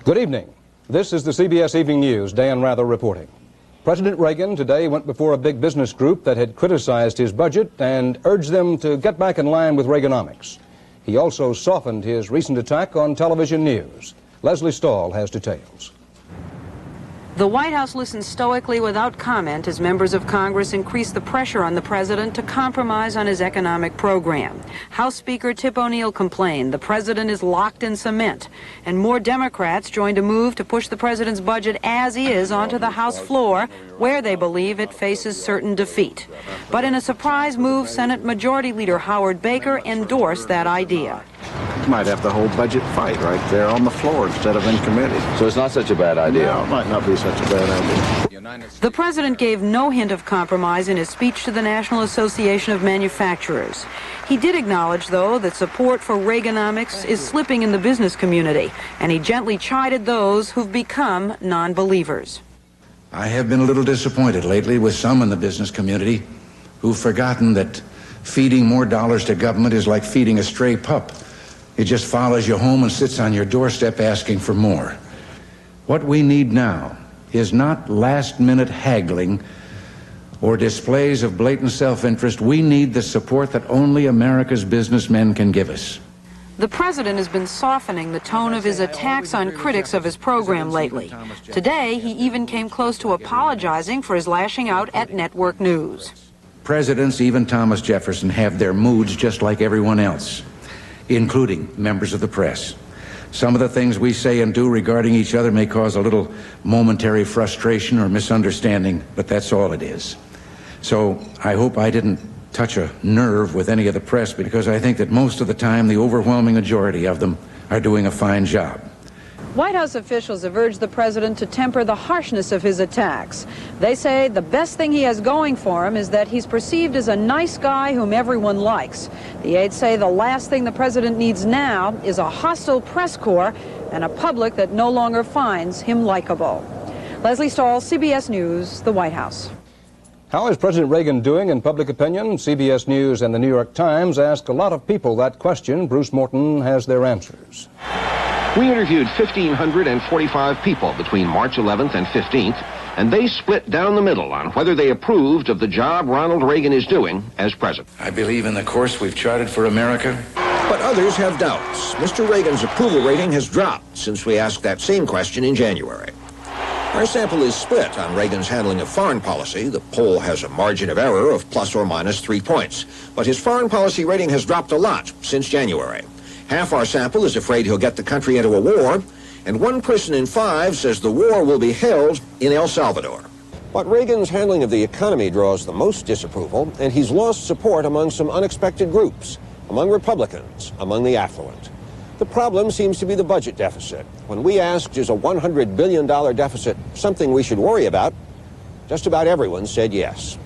Good evening. This is the CBS Evening News. Dan Rather reporting. President Reagan today went before a big business group that had criticized his budget and urged them to get back in line with Reaganomics. He also softened his recent attack on television news. Leslie Stahl has details. The White House listened stoically without comment as members of Congress increased the pressure on the president to compromise on his economic program. House Speaker Tip O'Neill complained the president is locked in cement, and more Democrats joined a move to push the president's budget as is onto the House floor, where they believe it faces certain defeat. But in a surprise move, Senate Majority Leader Howard Baker endorsed that idea. You might have the whole budget fight right there on the floor instead of in committee. So it's not such a bad idea. No, it might not be such a bad idea. The president gave no hint of compromise in his speech to the National Association of Manufacturers. He did acknowledge, though, that support for Reaganomics is slipping in the business community, and he gently chided those who've become non-believers. I have been a little disappointed lately with some in the business community who've forgotten that feeding more dollars to government is like feeding a stray pup. It just follows you home and sits on your doorstep asking for more. What we need now is not last-minute haggling or displays of blatant self-interest. We need the support that only America's businessmen can give us. The president has been softening the tone of his attacks on critics of his program lately. Today, he even came close to apologizing for his lashing out at network news. Presidents, even Thomas Jefferson, have their moods just like everyone else, including members of the press. Some of the things we say and do regarding each other may cause a little momentary frustration or misunderstanding, but that's all it is. So I hope I didn't touch a nerve with any of the press, because I think that most of the time the overwhelming majority of them are doing a fine job. White House officials have urged the president to temper the harshness of his attacks. They say the best thing he has going for him is that he's perceived as a nice guy whom everyone likes. The aides say the last thing the president needs now is a hostile press corps and a public that no longer finds him likable. Leslie Stahl, CBS News, the White House. How is President Reagan doing in public opinion? CBS News and the New York Times ask a lot of people that question. Bruce Morton has their answers. We interviewed 1,545 people between March 11th and 15th, and they split down the middle on whether they approved of the job Ronald Reagan is doing as president. I believe in the course we've charted for America. But others have doubts. Mr. Reagan's approval rating has dropped since we asked that same question in January. Our sample is split on Reagan's handling of foreign policy. The poll has a margin of error of plus or minus 3 points. But his foreign policy rating has dropped a lot since January. Half our sample is afraid he'll get the country into a war, and 1 person in 5 says the war will be held in El Salvador. But Reagan's handling of the economy draws the most disapproval, and he's lost support among some unexpected groups, among Republicans, among the affluent. The problem seems to be the budget deficit. When we asked, is a $100 billion deficit something we should worry about, just about everyone said yes.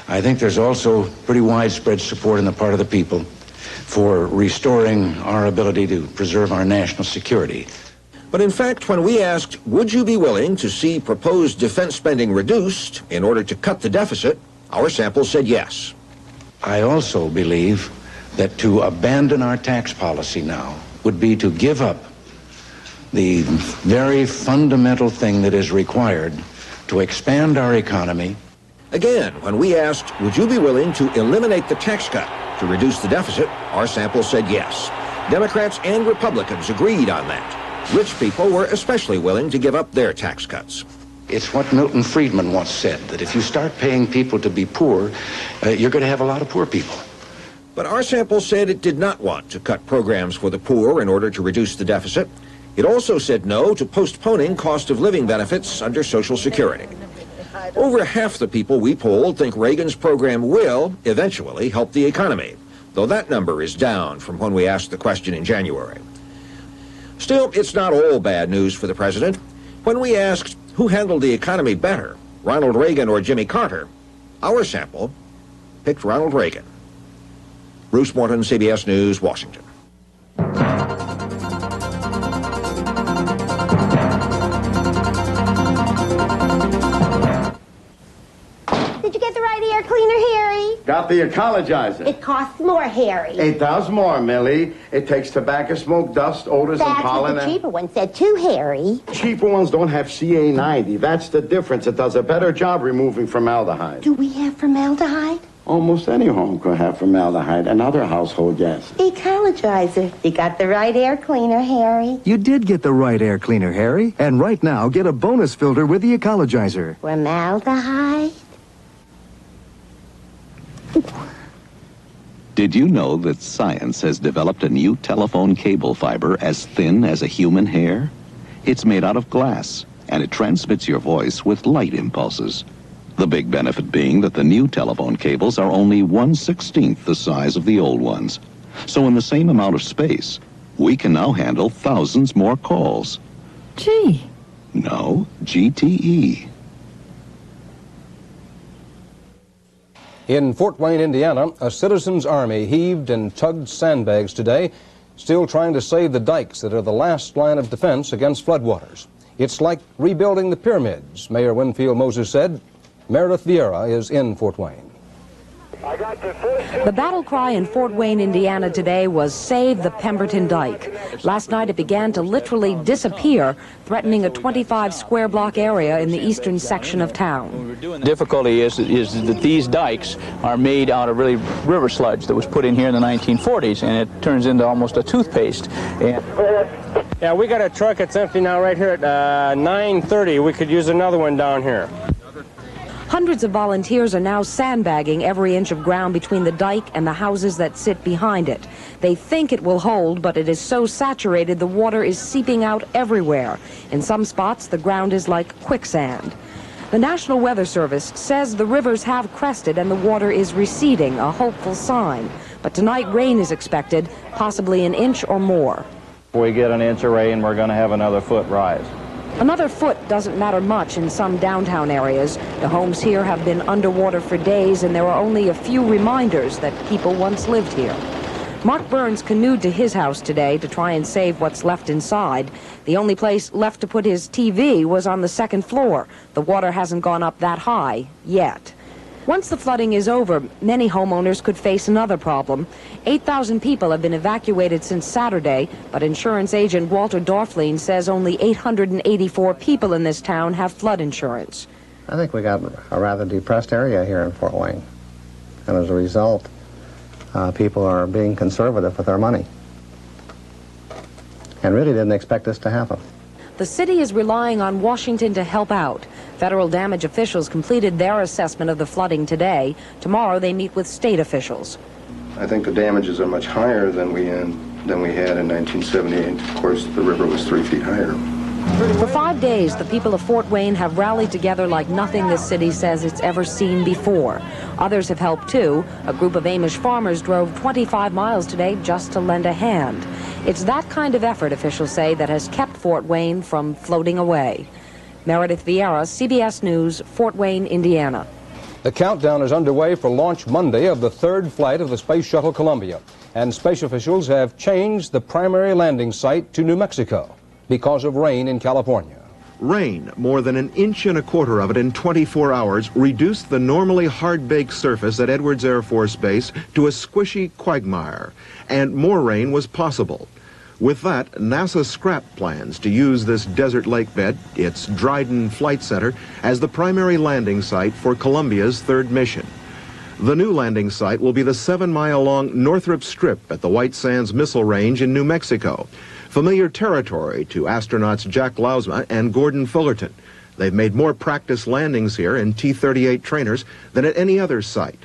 I think there's also pretty widespread support on the part of the people for restoring our ability to preserve our national security. But in fact, when we asked, would you be willing to see proposed defense spending reduced in order to cut the deficit, our sample said yes. I also believe that to abandon our tax policy now would be to give up the very fundamental thing that is required to expand our economy. Again, when we asked, would you be willing to eliminate the tax cut to reduce the deficit, our sample said yes. Democrats and Republicans agreed on that. Rich people were especially willing to give up their tax cuts. It's what Milton Friedman once said, that if you start paying people to be poor, you're going to have a lot of poor people. But our sample said it did not want to cut programs for the poor in order to reduce the deficit. It also said no to postponing cost of living benefits under Social Security. Over half the people we polled think Reagan's program will eventually help the economy, though that number is down from when we asked the question in January. Still, it's not all bad news for the president. When we asked who handled the economy better, Ronald Reagan or Jimmy Carter, our sample picked Ronald Reagan. Bruce Morton, CBS News, Washington. Did you get the right air cleaner, Harry? Got about the ecologizer? It costs more, Harry. It does more, Millie. It takes tobacco smoke, dust, odors, and pollen. That's what the cheaper one said too, Harry. Cheaper ones don't have CA90. That's the difference. It does a better job removing formaldehyde. Do we have formaldehyde? Almost any home could have formaldehyde and other household gases. Ecologizer. You got the right air cleaner, Harry. You did get the right air cleaner, Harry. And right now, get a bonus filter with the Ecologizer. Formaldehyde? Did you know that science has developed a new telephone cable fiber as thin as a human hair? It's made out of glass, and it transmits your voice with light impulses. The big benefit being that the new telephone cables are only 1/16 the size of the old ones. So in the same amount of space, we can now handle thousands more calls. Gee. No, GTE. In Fort Wayne, Indiana, a citizens' army heaved and tugged sandbags today, still trying to save the dikes that are the last line of defense against floodwaters. It's like rebuilding the pyramids, Mayor Winfield Moses said. Meredith Vieira is in Fort Wayne. The battle cry in Fort Wayne, Indiana today was "Save the Pemberton Dike." Last night it began to literally disappear, threatening a 25 square block area in the eastern section of town. The difficulty is that these dikes are made out of really river sludge that was put in here in the 1940s, and it turns into almost a toothpaste. Yeah, we got a truck that's empty now right here at 9:30. We could use another one down here. Hundreds of volunteers are now sandbagging every inch of ground between the dike and the houses that sit behind it. They think it will hold, but it is so saturated the water is seeping out everywhere. In some spots, the ground is like quicksand. The National Weather Service says the rivers have crested and the water is receding, a hopeful sign. But tonight rain is expected, possibly an inch or more. If we get an inch of rain, we're going to have another foot rise. Another foot doesn't matter much in some downtown areas. The homes here have been underwater for days, and there are only a few reminders that people once lived here. Mark Burns canoed to his house today to try and save what's left inside. The only place left to put his TV was on the second floor. The water hasn't gone up that high yet. Once the flooding is over, many homeowners could face another problem. 8,000 people have been evacuated since Saturday, but insurance agent Walter Dorflein says only 884 people in this town have flood insurance. I think we got a rather depressed area here in Fort Wayne. And as a result, people are being conservative with their money. And really didn't expect this to happen. The city is relying on Washington to help out. Federal damage officials completed their assessment of the flooding today. Tomorrow they meet with state officials. I think the damages are much higher than we had in 1978. Of course, the river was 3 feet higher. For 5 days, the people of Fort Wayne have rallied together like nothing this city says it's ever seen before. Others have helped too. A group of Amish farmers drove 25 miles today just to lend a hand. It's that kind of effort, officials say, that has kept Fort Wayne from floating away. Meredith Vieira, CBS News, Fort Wayne, Indiana. The countdown is underway for launch Monday of the third flight of the Space Shuttle Columbia. And space officials have changed the primary landing site to New Mexico because of rain in California. Rain, more than 1.25 inches of it in 24 hours, reduced the normally hard-baked surface at Edwards Air Force Base to a squishy quagmire. And more rain was possible. With that, NASA scrapped plans to use this desert lake bed, its Dryden Flight Center, as the primary landing site for Columbia's third mission. The new landing site will be the 7-mile-long Northrop Strip at the White Sands Missile Range in New Mexico, familiar territory to astronauts Jack Lousma and Gordon Fullerton. They've made more practice landings here in T-38 trainers than at any other site.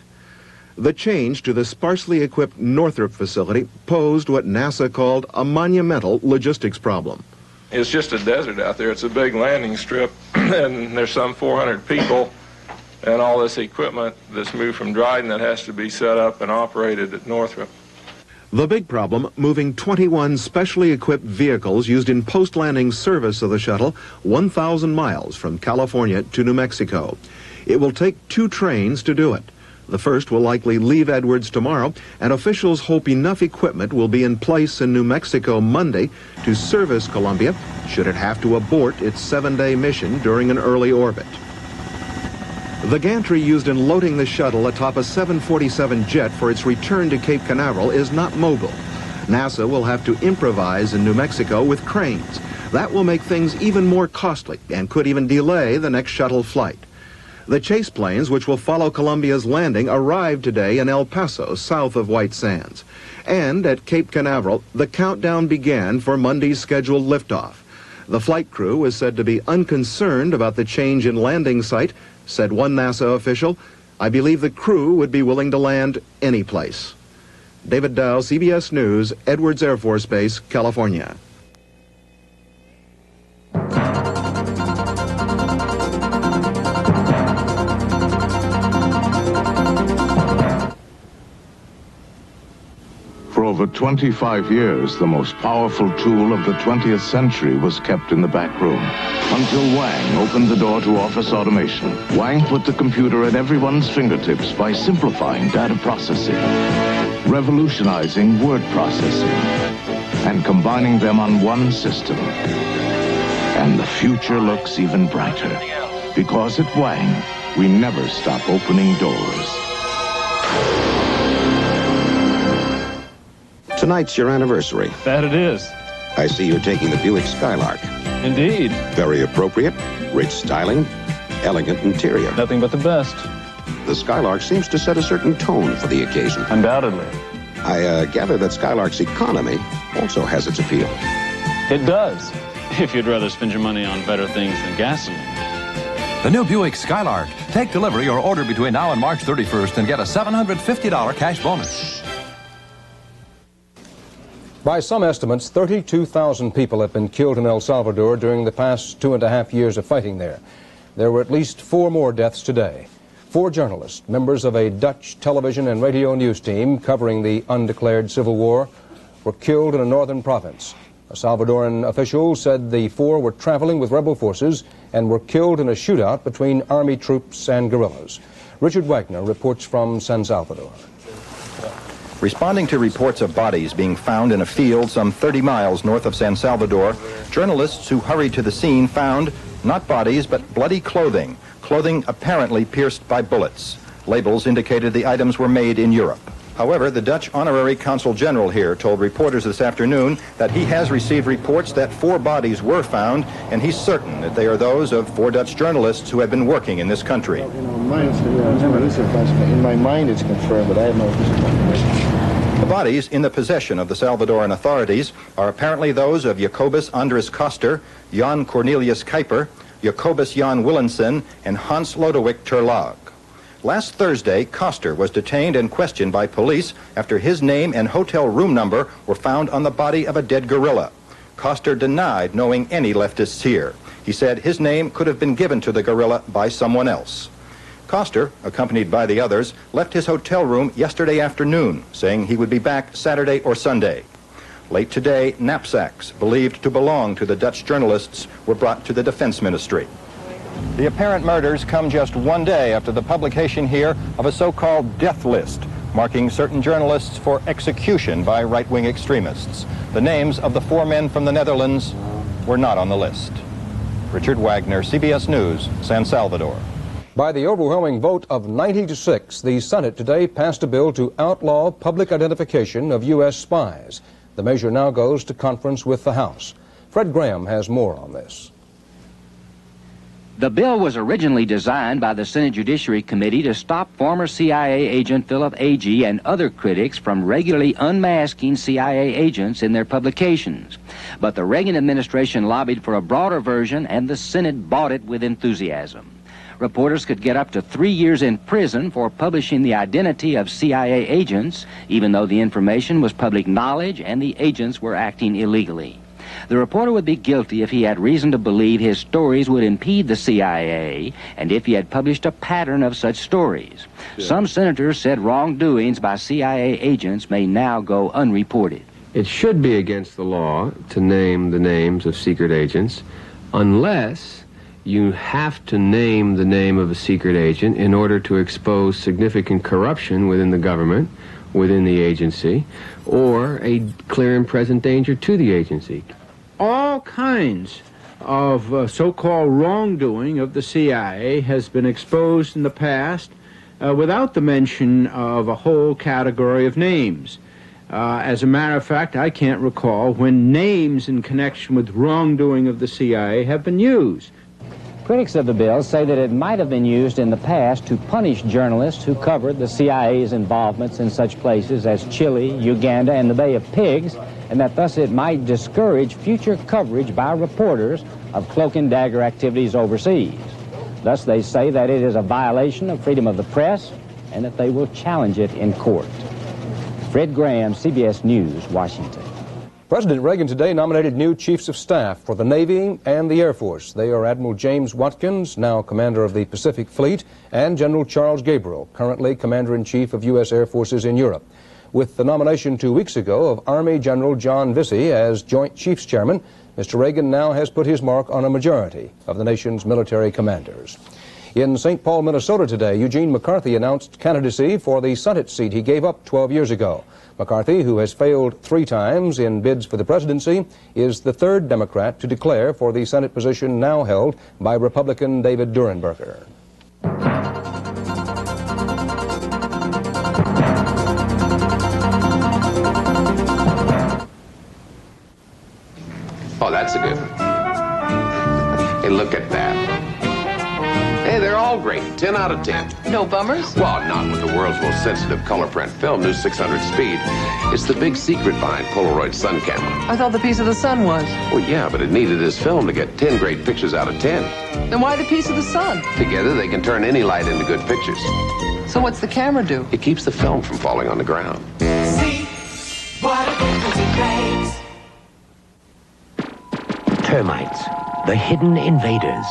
The change to the sparsely equipped Northrop facility posed what NASA called a monumental logistics problem. It's just a desert out there. It's a big landing strip, and there's some 400 people and all this equipment that's moved from Dryden that has to be set up and operated at Northrop. The big problem, moving 21 specially equipped vehicles used in post-landing service of the shuttle 1,000 miles from California to New Mexico. It will take 2 trains to do it. The first will likely leave Edwards tomorrow, and officials hope enough equipment will be in place in New Mexico Monday to service Columbia should it have to abort its 7-day mission during an early orbit. The gantry used in loading the shuttle atop a 747 jet for its return to Cape Canaveral is not mobile. NASA will have to improvise in New Mexico with cranes. That will make things even more costly and could even delay the next shuttle flight. The chase planes, which will follow Columbia's landing, arrived today in El Paso, south of White Sands. And at Cape Canaveral, the countdown began for Monday's scheduled liftoff. The flight crew is said to be unconcerned about the change in landing site. Said one NASA official, "I believe the crew would be willing to land any place." David Dow, CBS News, Edwards Air Force Base, California. For over 25 years, the most powerful tool of the 20th century was kept in the back room. Until Wang opened the door to office automation. Wang put the computer at everyone's fingertips by simplifying data processing, revolutionizing word processing, and combining them on one system. And the future looks even brighter, because at Wang, we never stop opening doors. Tonight's your anniversary. That it is. I see you're taking the Buick Skylark. Indeed. Very appropriate, rich styling, elegant interior. Nothing but the best. The Skylark seems to set a certain tone for the occasion. Undoubtedly. I gather that Skylark's economy also has its appeal. It does. If you'd rather spend your money on better things than gasoline. The new Buick Skylark. Take delivery or order between now and March 31st and get a $750 cash bonus. By some estimates, 32,000 people have been killed in El Salvador during the past 2.5 years of fighting there. There were at least 4 more deaths today. 4 journalists, members of a Dutch television and radio news team covering the undeclared civil war, were killed in a northern province. A Salvadoran official said the 4 were traveling with rebel forces and were killed in a shootout between army troops and guerrillas. Richard Wagner reports from San Salvador. Responding to reports of bodies being found in a field some 30 miles north of San Salvador, journalists who hurried to the scene found not bodies but bloody clothing, clothing apparently pierced by bullets. Labels indicated the items were made in Europe. However, the Dutch honorary consul general here told reporters this afternoon that he has received reports that 4 bodies were found, and he's certain that they are those of 4 Dutch journalists who have been working in this country. In my mind it's confirmed, but I have no information. The bodies in the possession of the Salvadoran authorities are apparently those of Jacobus Andres Koster, Jan Cornelius Kuiper, Jacobus Jan Willensen, and Hans Lodewijk Terlaag. Last Thursday, Koster was detained and questioned by police after his name and hotel room number were found on the body of a dead guerrilla. Koster denied knowing any leftists here. He said his name could have been given to the guerrilla by someone else. Koster, accompanied by the others, left his hotel room yesterday afternoon, saying he would be back Saturday or Sunday. Late today, knapsacks believed to belong to the Dutch journalists were brought to the Defense Ministry. The apparent murders come just one day after the publication here of a so-called death list, marking certain journalists for execution by right-wing extremists. The names of the 4 men from the Netherlands were not on the list. Richard Wagner, CBS News, San Salvador. By the overwhelming vote of 90 to 6, the Senate today passed a bill to outlaw public identification of U.S. spies. The measure now goes to conference with the House. Fred Graham has more on this. The bill was originally designed by the Senate Judiciary Committee to stop former CIA agent Philip Agee and other critics from regularly unmasking CIA agents in their publications. But the Reagan administration lobbied for a broader version, and the Senate bought it with enthusiasm. Reporters could get up to 3 years in prison for publishing the identity of CIA agents, even though the information was public knowledge and the agents were acting illegally. The reporter would be guilty if he had reason to believe his stories would impede the CIA and if he had published a pattern of such stories. Some senators said wrongdoings by CIA agents may now go unreported. It should be against the law to name the names of secret agents unless you have to name the name of a secret agent in order to expose significant corruption within the government, within the agency, or a clear and present danger to the agency. All kinds of so-called wrongdoing of the CIA has been exposed in the past without the mention of a whole category of names. As a matter of fact, I can't recall when names in connection with wrongdoing of the CIA have been used. Critics of the bill say that it might have been used in the past to punish journalists who covered the CIA's involvements in such places as Chile, Uganda, and the Bay of Pigs, and that thus it might discourage future coverage by reporters of cloak and dagger activities overseas. Thus, they say that it is a violation of freedom of the press and that they will challenge it in court. Fred Graham, CBS News, Washington. President Reagan today nominated new chiefs of staff for the Navy and the Air Force. They are Admiral James Watkins, now commander of the Pacific Fleet, and General Charles Gabriel, currently commander-in-chief of U.S. Air Forces in Europe. With the nomination 2 weeks ago of Army General John Vissy as Joint Chiefs Chairman, Mr. Reagan now has put his mark on a majority of the nation's military commanders. In St. Paul, Minnesota today, Eugene McCarthy announced candidacy for the Senate seat he gave up 12 years ago. McCarthy, who has failed 3 times in bids for the presidency, is the 3rd Democrat to declare for the Senate position now held by Republican David Durenberger. Oh, that's a good one. Hey, look at that. Hey, they're all great. 10 out of 10. No bummers? Well, not with the world's most sensitive color print film, new 600 speed. It's the big secret behind Polaroid sun camera. I thought the piece of the sun was. Well, yeah, but it needed this film to get 10 great pictures out of 10. Then why the piece of the sun? Together, they can turn any light into good pictures. So what's the camera do? It keeps the film from falling on the ground. See what a difference it makes. Termites, the hidden invaders.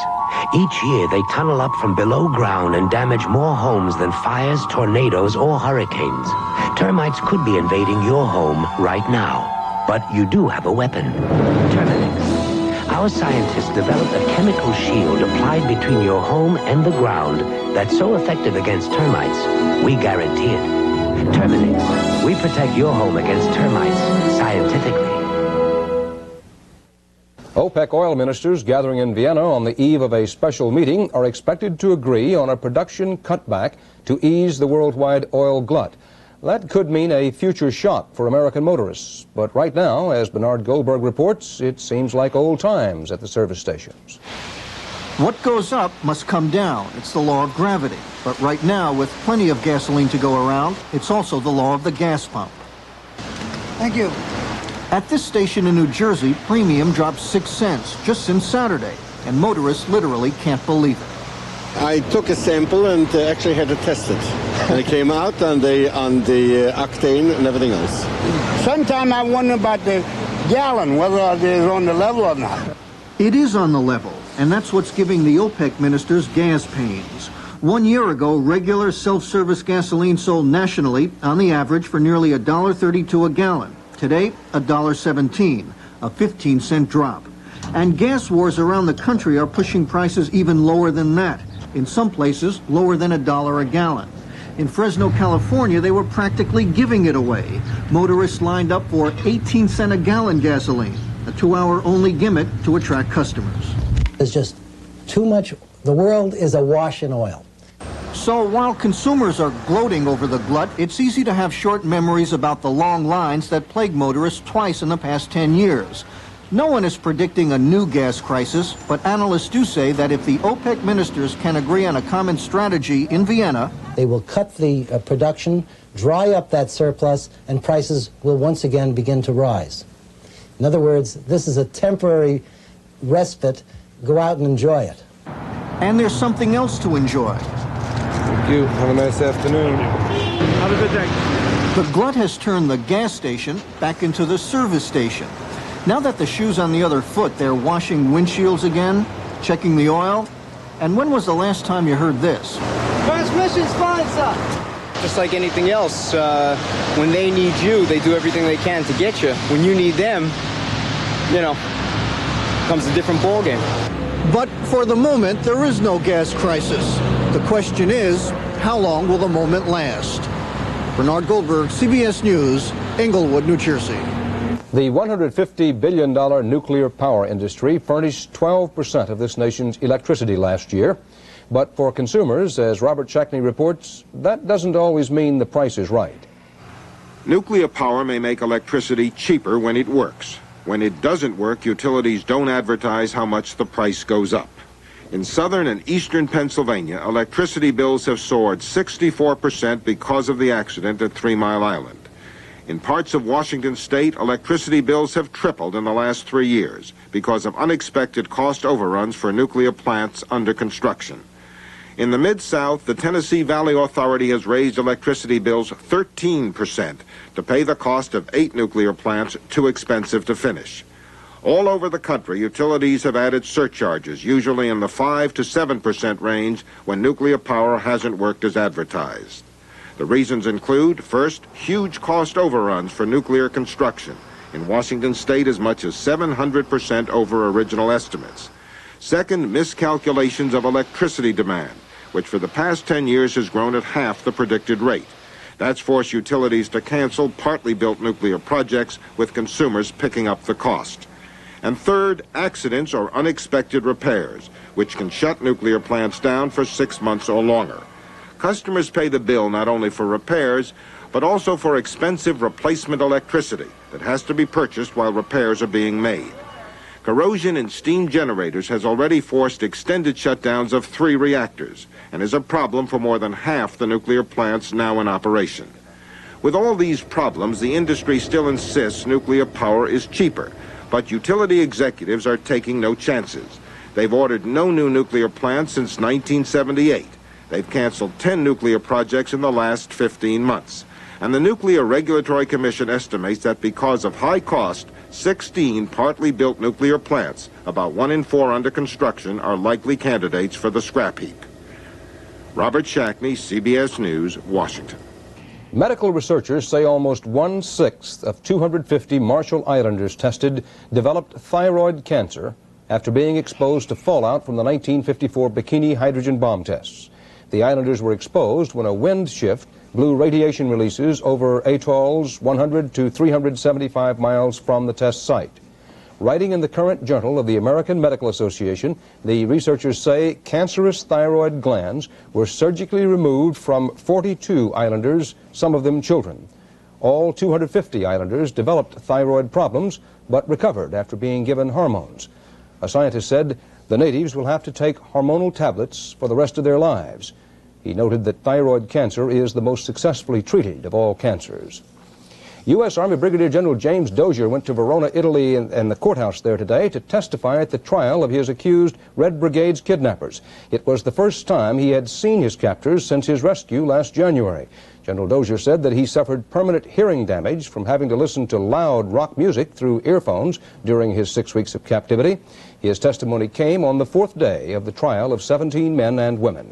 Each year, they tunnel up from below ground and damage more homes than fires, tornadoes, or hurricanes. Termites could be invading your home right now. But you do have a weapon, Terminix. Our scientists developed a chemical shield applied between your home and the ground that's so effective against termites, we guarantee it. Terminix, we protect your home against termites scientifically. OPEC oil ministers gathering in Vienna on the eve of a special meeting are expected to agree on a production cutback to ease the worldwide oil glut. That could mean a future shock for American motorists. But right now, as Bernard Goldberg reports, it seems like old times at the service stations. What goes up must come down. It's the law of gravity. But right now, with plenty of gasoline to go around, it's also the law of the gas pump. Thank you. At this station in New Jersey, premium dropped 6 cents just since Saturday, and motorists literally can't believe it. I took a sample and actually had to test it. And it came out on the octane and everything else. Sometimes I wonder about the gallon, whether it is on the level or not. It is on the level, and that's what's giving the OPEC ministers gas pains. 1 year ago, regular self-service gasoline sold nationally on the average for nearly $1.32 a gallon. Today, $1.17, a 15-cent drop. And gas wars around the country are pushing prices even lower than that. In some places, lower than $1 a gallon. In Fresno, California, they were practically giving it away. Motorists lined up for 18-cent a gallon gasoline, a 2-hour-only gimmick to attract customers. There's just too much. The world is awash in oil. So while consumers are gloating over the glut, it's easy to have short memories about the long lines that plagued motorists twice in the past 10 years. No one is predicting a new gas crisis, but analysts do say that if the OPEC ministers can agree on a common strategy in Vienna, they will cut the production, dry up that surplus, and prices will once again begin to rise. In other words, this is a temporary respite. Go out and enjoy it. And there's something else to enjoy. Thank you. Have a nice afternoon. Have a good day. The glut has turned the gas station back into the service station. Now that the shoe's on the other foot, they're washing windshields again, checking the oil. And when was the last time you heard this? Transmission's fine, sir. Just like anything else, when they need you, they do everything they can to get you. When you need them, you know, comes a different ballgame. But for the moment, there is no gas crisis. The question is, how long will the moment last? Bernard Goldberg, CBS News, Englewood, New Jersey. The $150 billion nuclear power industry furnished 12% of this nation's electricity last year. But for consumers, as Robert Shackney reports, that doesn't always mean the price is right. Nuclear power may make electricity cheaper when it works. When it doesn't work, utilities don't advertise how much the price goes up. In southern and eastern Pennsylvania, electricity bills have soared 64% because of the accident at 3 Mile Island. In parts of Washington state, electricity bills have tripled in the last 3 years because of unexpected cost overruns for nuclear plants under construction. In the Mid-South, the Tennessee Valley Authority has raised electricity bills 13% to pay the cost of 8 nuclear plants too expensive to finish. All over the country, utilities have added surcharges, usually in the 5 to 7% range when nuclear power hasn't worked as advertised. The reasons include, first, huge cost overruns for nuclear construction. In Washington state, as much as 700% over original estimates. Second, miscalculations of electricity demand, which for the past 10 years has grown at half the predicted rate. That's forced utilities to cancel partly built nuclear projects, with consumers picking up the cost. And third, accidents or unexpected repairs, which can shut nuclear plants down for 6 months or longer. Customers pay the bill not only for repairs, but also for expensive replacement electricity that has to be purchased while repairs are being made. Corrosion in steam generators has already forced extended shutdowns of 3 reactors and is a problem for more than half the nuclear plants now in operation. With all these problems, the industry still insists nuclear power is cheaper, but utility executives are taking no chances. They've ordered no new nuclear plants since 1978. They've canceled 10 nuclear projects in the last 15 months. And the Nuclear Regulatory Commission estimates that because of high cost, 16 partly built nuclear plants, about 1 in 4 under construction, are likely candidates for the scrap heap. Robert Shackney, CBS News, Washington. Medical researchers say almost 1/6 of 250 Marshall Islanders tested developed thyroid cancer after being exposed to fallout from the 1954 Bikini hydrogen bomb tests. The islanders were exposed when a wind shift blew radiation releases over atolls 100 to 375 miles from the test site. Writing in the current journal of the American Medical Association, the researchers say cancerous thyroid glands were surgically removed from 42 islanders, some of them children. All 250 islanders developed thyroid problems, but recovered after being given hormones. A scientist said the natives will have to take hormonal tablets for the rest of their lives. He noted that thyroid cancer is the most successfully treated of all cancers. U.S. Army Brigadier General James Dozier went to Verona, Italy, and the courthouse there today to testify at the trial of his accused Red Brigade's kidnappers. It was the first time he had seen his captors since his rescue last January. General Dozier said that he suffered permanent hearing damage from having to listen to loud rock music through earphones during his 6 weeks of captivity. His testimony came on the 4th day of the trial of 17 men and women.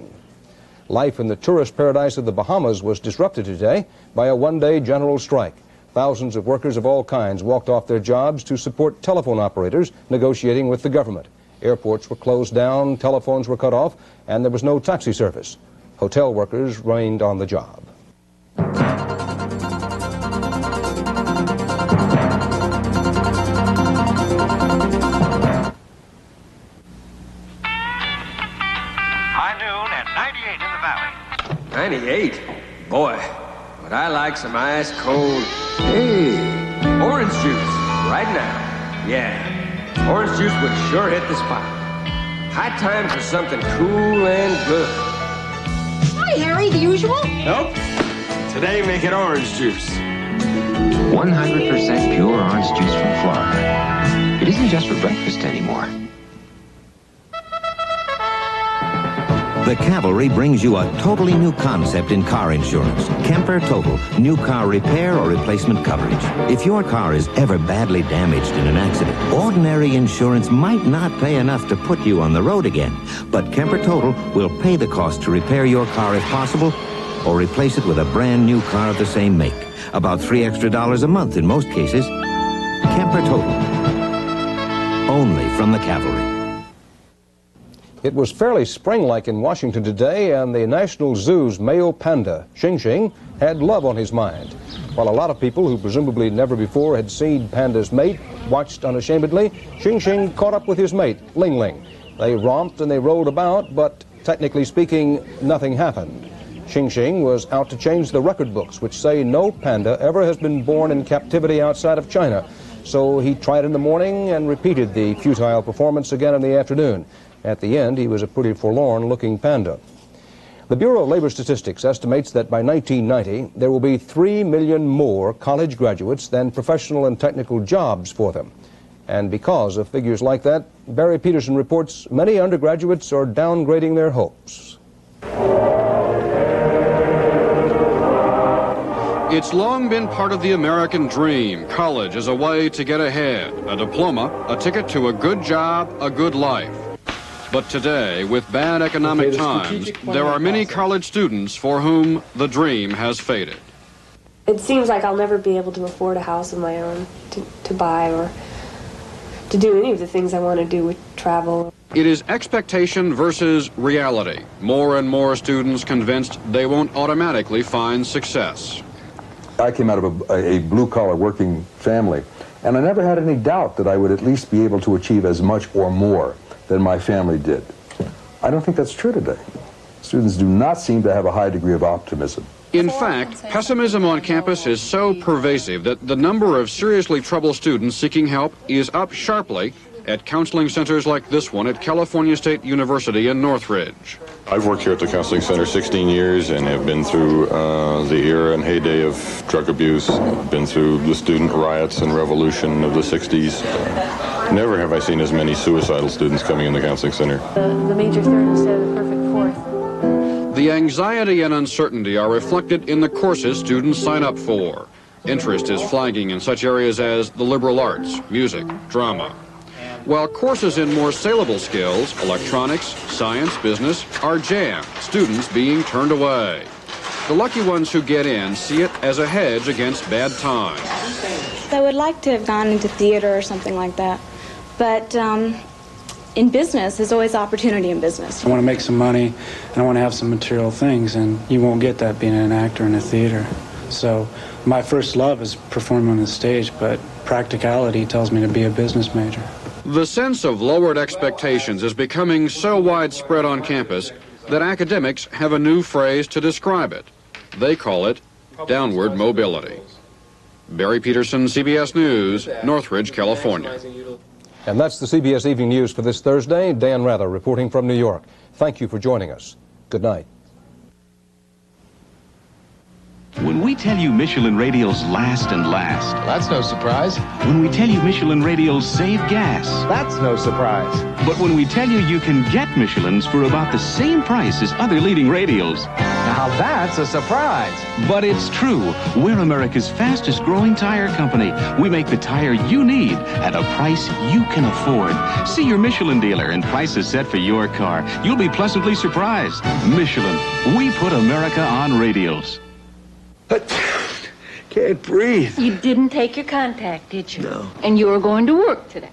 Life in the tourist paradise of the Bahamas was disrupted today by a one-day general strike. Thousands of workers of all kinds walked off their jobs to support telephone operators negotiating with the government. Airports were closed down, telephones were cut off, and there was no taxi service. Hotel workers remained on the job. High noon at 98 in the valley. 98? Boy, would I like some ice cold, hey, orange juice right now. Yeah, orange juice would sure hit the spot. High time for something cool and good. Hi, Harry, the usual? Nope. Today, make it orange juice. 100% pure orange juice from Florida. It isn't just for breakfast anymore. The Cavalry brings you a totally new concept in car insurance. Kemper Total, new car repair or replacement coverage. If your car is ever badly damaged in an accident, ordinary insurance might not pay enough to put you on the road again. But Kemper Total will pay the cost to repair your car if possible, or replace it with a brand new car of the same make. About $3 extra a month in most cases. Kemper Total. Only from the Cavalry. It was fairly spring-like in Washington today, and the National Zoo's male panda, Xing Xing, had love on his mind. While a lot of people who presumably never before had seen pandas mate watched unashamedly, Xing Xing caught up with his mate, Ling Ling. They romped and they rolled about, but technically speaking, nothing happened. Xing Xing was out to change the record books, which say no panda ever has been born in captivity outside of China. So he tried in the morning and repeated the futile performance again in the afternoon. At the end, he was a pretty forlorn-looking panda. The Bureau of Labor Statistics estimates that by 1990, there will be 3 million more college graduates than professional and technical jobs for them. And because of figures like that, Barry Peterson reports many undergraduates are downgrading their hopes. It's long been part of the American dream. College is a way to get ahead. A diploma, a ticket to a good job, a good life. But today, with bad economic times, there are many college students for whom the dream has faded. It seems like I'll never be able to afford a house of my own to buy or to do any of the things I want to do with travel. It is expectation versus reality. More and more students convinced they won't automatically find success. I came out of a blue-collar working family, and I never had any doubt that I would at least be able to achieve as much or more than my family did. I don't think that's true today. Students do not seem to have a high degree of optimism. In fact, pessimism on campus is so pervasive that the number of seriously troubled students seeking help is up sharply at counseling centers like this one at California State University in Northridge. I've worked here at the counseling center 16 years and have been through the era and heyday of drug abuse, been through the student riots and revolution of the 60s. Never have I seen as many suicidal students coming in the counseling center. The major third instead of the perfect fourth. The anxiety and uncertainty are reflected in the courses students sign up for. Interest is flagging in such areas as the liberal arts, music, drama. While courses in more saleable skills, electronics, science, business, are jammed, students being turned away. The lucky ones who get in see it as a hedge against bad times. I would like to have gone into theater or something like that, but in business, there's always opportunity in business. I want to make some money, and I want to have some material things, and you won't get that being an actor in a theater. So my first love is performing on the stage, but practicality tells me to be a business major. The sense of lowered expectations is becoming so widespread on campus that academics have a new phrase to describe it. They call it downward mobility. Barry Peterson, CBS News, Northridge, California. And that's the CBS Evening News for this Thursday. Dan Rather reporting from New York. Thank you for joining us. Good night. When we tell you Michelin radials last and last. That's no surprise. When we tell you Michelin radials save gas. That's no surprise. But when we tell you you can get Michelins for about the same price as other leading radials. Now that's a surprise. But it's true. We're America's fastest growing tire company. We make the tire you need at a price you can afford. See your Michelin dealer and prices set for your car. You'll be pleasantly surprised. Michelin, we put America on radials. Can't breathe. You didn't take your contact, did you? No. And you were going to work today.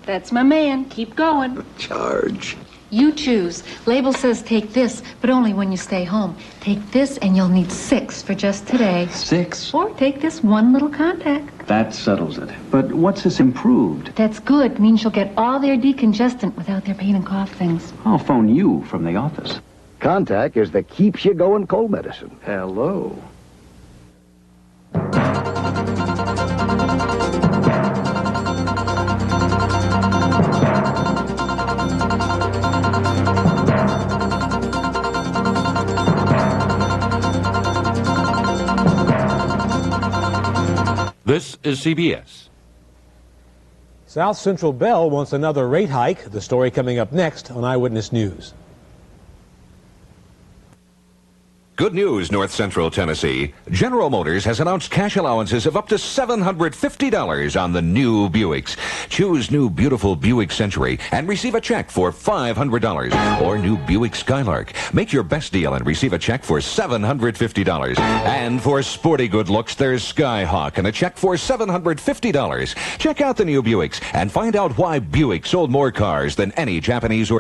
That's my man. Keep going. Charge. You choose. Label says take this, but only when you stay home. Take this and you'll need 6 for just today. 6? Or take this one little contact. That settles it. But what's this improved? That's good. Means you'll get all their decongestant without their pain and cough things. I'll phone you from the office. Contact is the keeps you going cold medicine. Hello. This is CBS. South Central Bell wants another rate hike. The story coming up next on Eyewitness News. Good news, North Central Tennessee. General Motors has announced cash allowances of up to $750 on the new Buicks. Choose new beautiful Buick Century and receive a check for $500. Or new Buick Skylark. Make your best deal and receive a check for $750. And for sporty good looks, there's Skyhawk and a check for $750. Check out the new Buicks and find out why Buick sold more cars than any Japanese or